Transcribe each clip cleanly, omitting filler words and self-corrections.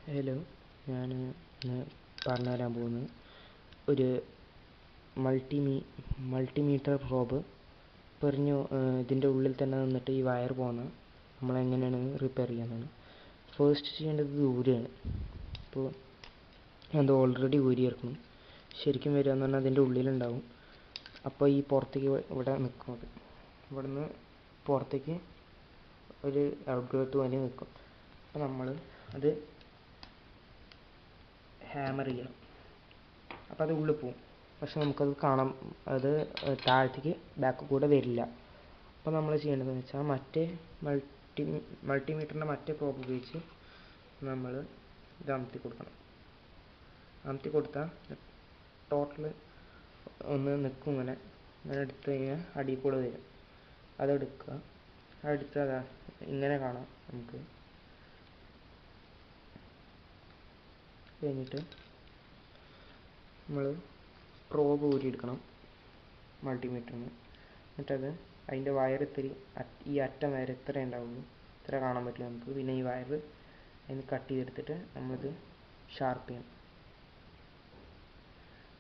Hello, ഞാൻ ഇന്ന് പറഞ്ഞുതരാൻ പോകുന്നത് ഒരു മൾട്ടിമീറ്റർ പ്രോബ് ഇതിൻ്റെ ഉള്ളിൽ തന്നെ നിന്നിട്ട് ഈ വയർ പോകുന്ന നമ്മളെങ്ങനെയാണ് റിപ്പയർ ചെയ്യാമെന്നാണ്. ഫസ്റ്റ് ചെയ്യേണ്ടത് ഊരുകയാണ്. അപ്പോൾ അത് ഓൾറെഡി ഊരിയെടുക്കണം. ശരിക്കും വരിക എന്ന് പറഞ്ഞാൽ അതിൻ്റെ ഉള്ളിലുണ്ടാവും. അപ്പോൾ ഈ പുറത്തേക്ക് ഇവിടെ നിൽക്കും. അത് ഇവിടെ നിന്ന് പുറത്തേക്ക് ഒരു ഔട്ട്ഗേട്ട് പോലെ നിൽക്കും. അപ്പോൾ നമ്മൾ അത് ഹാമർ ചെയ്യണം. അപ്പോൾ അത് ഉള്ളിൽ പോവും. പക്ഷെ നമുക്കത് കാണാം, അത് താഴത്തേക്ക് ബാക്ക് കൂടെ വരില്ല. അപ്പോൾ നമ്മൾ ചെയ്യേണ്ടതെന്ന് വെച്ചാൽ മൾട്ടിമീറ്ററിൻ്റെ മറ്റേ പ്രോബ് ഉപയോഗിച്ച് നമ്മൾ ഇത് അമർത്തി കൊടുക്കണം. അമർത്തി കൊടുത്താൽ ടോട്ടൽ ഒന്ന് നിൽക്കും. ഇങ്ങനെ എടുത്തു കഴിഞ്ഞാൽ അടിയിൽ കൂടെ വരും. അതെടുക്കുക. അതെടുത്താൽ ഇങ്ങനെ കാണാം നമുക്ക്. കഴിഞ്ഞിട്ട് നമ്മൾ പ്രോബ് ഊരിയെടുക്കണം മൾട്ടിമീറ്ററിന്. എന്നിട്ടത് അതിൻ്റെ വയർ ഈ അറ്റം വരെ ഇത്ര ഉണ്ടാവുള്ളൂ, ഇത്ര കാണാൻ പറ്റില്ല നമുക്ക്. പിന്നെ ഈ വയർ അതിന് കട്ട് ചെയ്തെടുത്തിട്ട് നമ്മളിത് ഷാർപ്പ് ചെയ്യണം.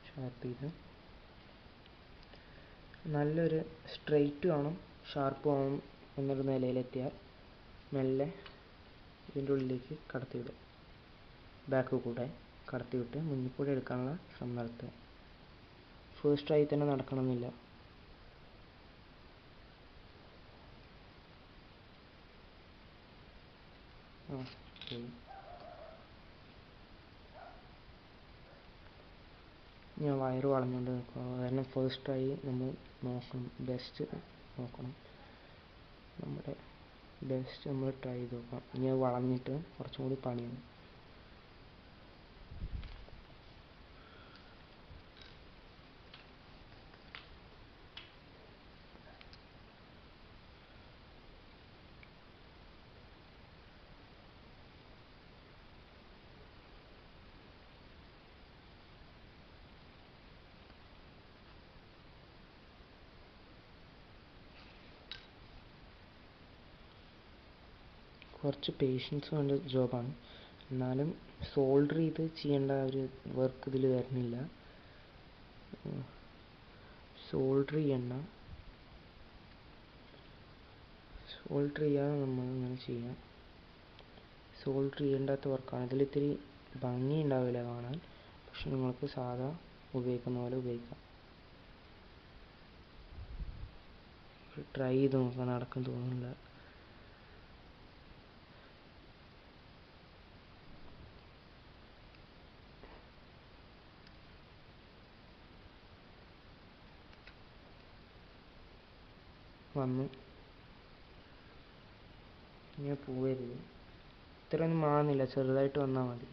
ഷാർപ്പ് ചെയ്ത് നല്ലൊരു സ്ട്രെയിറ്റ് വേണം, ഷാർപ്പ് വേണം എന്നൊരു നിലയിലെത്തിയാൽ മെല്ലെ ഇതിൻ്റെ ഉള്ളിലേക്ക് കടത്തി വിടുക. ബാക്ക് കൂടെ കടത്തി വിട്ട് മുന്നിൽ കൂടെ എടുക്കാനുള്ള ശ്രമം നടത്തുക. ഫസ്റ്റ് ട്രൈ തന്നെ നടക്കണമെന്നില്ല. ഞാൻ വയറ് വളഞ്ഞുകൊണ്ട് നിൽക്കുക. കാരണം ഫസ്റ്റ് ട്രൈ നമ്മൾ നോക്കണം, ബെസ്റ്റ് നോക്കണം. നമ്മുടെ ബെസ്റ്റ് നമ്മൾ ട്രൈ ചെയ്ത് നോക്കാം. ഇനി അത് വളഞ്ഞിട്ട് കുറച്ചും കൂടി പണിയാണ്. കുറച്ച് പേഷ്യൻസ് വേണ്ട ജോബാണ്. എന്നാലും സോൾഡർ ചെയ്ത് ചെയ്യേണ്ട ഒരു വർക്ക് ഇതിൽ വരുന്നില്ല. സോൾഡർ ചെയ്യാതെ നമ്മൾ ഇങ്ങനെ ചെയ്യാം. സോൾഡർ ചെയ്യേണ്ടാത്ത വർക്കാണ്. ഇതിലിത്തിരി ഭംഗി ഉണ്ടാവില്ല കാണാൻ, പക്ഷെ നിങ്ങൾക്ക് സാധാ ഉപയോഗിക്കുന്ന പോലെ ഉപയോഗിക്കാം. ട്രൈ ചെയ്ത് നോക്കാം, നടക്കും തോന്നുന്നില്ല. വന്നു, ഇങ്ങനെ പോവരുത്. ഇത്രയൊന്നും മാറുന്നില്ല, ചെറുതായിട്ട് വന്നാൽ മതി.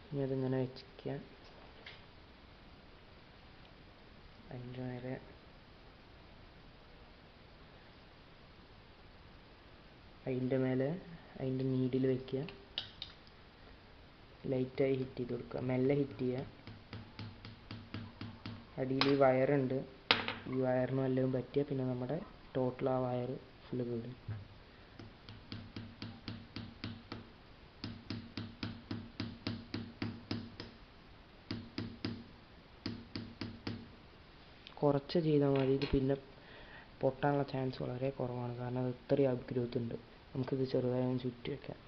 ഇനി അതിങ്ങനെ വെച്ചിരിക്കുക. അതിൻ്റെ നേരെ അതിൻ്റെ മേലെ അതിൻ്റെ നീഡിൽ വയ്ക്കുക. ലൈറ്റായി ഹിറ്റ് ചെയ്ത് കൊടുക്കുക, മെല്ലെ ഹിറ്റ് ചെയ്യുക. അടിയിൽ ഈ വയറുണ്ട്, ഈ വയറിന് വല്ലതും പറ്റിയ പിന്നെ നമ്മുടെ ടോട്ടൽ ആ വയർ ഫുള്ള് വീടും. കുറച്ച് ചെയ്താൽ മതി. ഇത് പിന്നെ പൊട്ടാനുള്ള ചാൻസ് വളരെ കുറവാണ്, കാരണം അത് ഇത്രയും അപ്ഗ്രൂത്ത് ഉണ്ട്. നമുക്കിത് ചെറുതായി ചുറ്റി വയ്ക്കാം.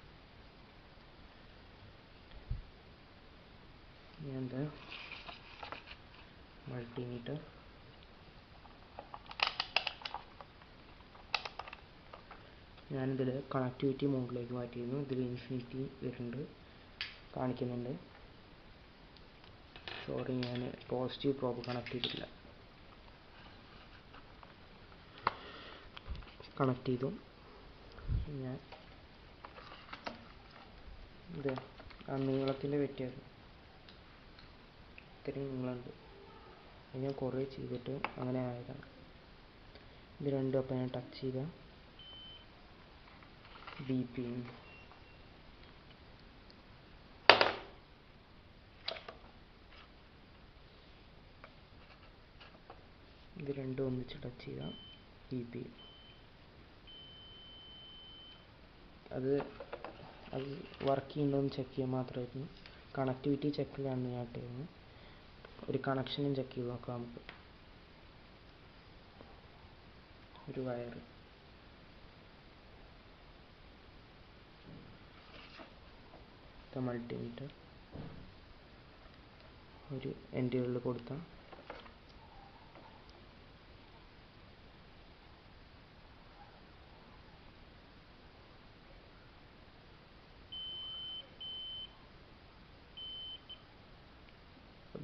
എന്താ മൾട്ടിമീറ്റർ ഞാനിതിൽ കണക്ടിവിറ്റി മോഡിലേക്ക് മാറ്റിയിരുന്നു. ഇതിൽ ഇൻഫിനിറ്റി വരുന്നുണ്ട്, കാണിക്കുന്നുണ്ട്. സോറി, ഞാൻ പോസിറ്റീവ് പ്രോബ് കണക്ട് ചെയ്തിട്ടില്ല. കണക്ട് ചെയ്തു. ഞാൻ ഇത് ആ നീളത്തിൻ്റെ വ്യത്യാസം, ഇത്രയും നീളമുണ്ട്. അത് ഞാൻ കുറേ ചെയ്തിട്ട് അങ്ങനെ ആയതാണ്. ഇത് രണ്ടും അപ്പം ഞാൻ ടച്ച് ചെയ്ത ബി ഇത് രണ്ടും ഒന്നിച്ച് ടച്ച് ചെയ്ത ബി അത് അത് വർക്ക് ചെയ്യുന്നതെന്ന് ചെക്ക് ചെയ്യാൻ മാത്രമായിരുന്നു. കണക്ടിവിറ്റി ചെക്കിലാണ് ഞാൻ ഇട്ടിരുന്നത്. ഒരു കണക്ഷനും ചെക്ക് ചെയ്ത് നോക്കാം നമുക്ക്. ഒരു വയർ മൾട്ടിമീറ്റർ ഒരു എൻഡുകളിൽ കൊടുത്താൽ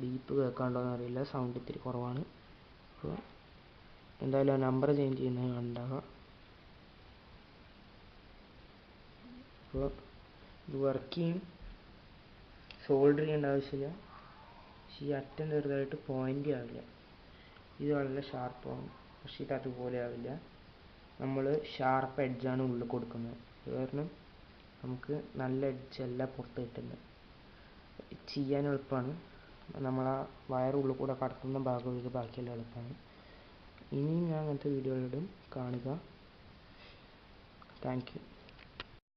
ബീപ്പ് കേൾക്കാണ്ടോയെന്ന് അറിയില്ല, സൗണ്ട് ഇത്തിരി കുറവാണ്. അപ്പോൾ എന്തായാലും ആ നമ്പർ ചേഞ്ച് ചെയ്യുന്നത് കണ്ടാകാം. അപ്പോൾ ഇത് വർക്ക് ചെയ്യും, സോൾഡർ ചെയ്യേണ്ട ആവശ്യമില്ല. പക്ഷേ ഈ അറ്റം ചെറുതായിട്ട് പോയിൻ്റ് ആവില്ല. ഇത് വളരെ ഷാർപ്പാണ്, പക്ഷേ ഇത് അതുപോലെ ആവില്ല. നമ്മൾ ഷാർപ്പ് എഡ്ജാണ് ഉള്ളിൽ കൊടുക്കുന്നത്, കാരണം നമുക്ക് നല്ല എഡ്ജല്ല പുറത്ത് കിട്ടുന്നത്. ചെയ്യാൻ എളുപ്പമാണ്. നമ്മൾ ആ വയർ ഉള്ളിൽ കൂടെ കടത്തുന്ന ഭാഗം ഇത്, ബാക്കിയെല്ലാം എളുപ്പമാണ്. ഇനിയും ഞാൻ അങ്ങനത്തെ വീഡിയോകളിടും, കാണുക. Thank you.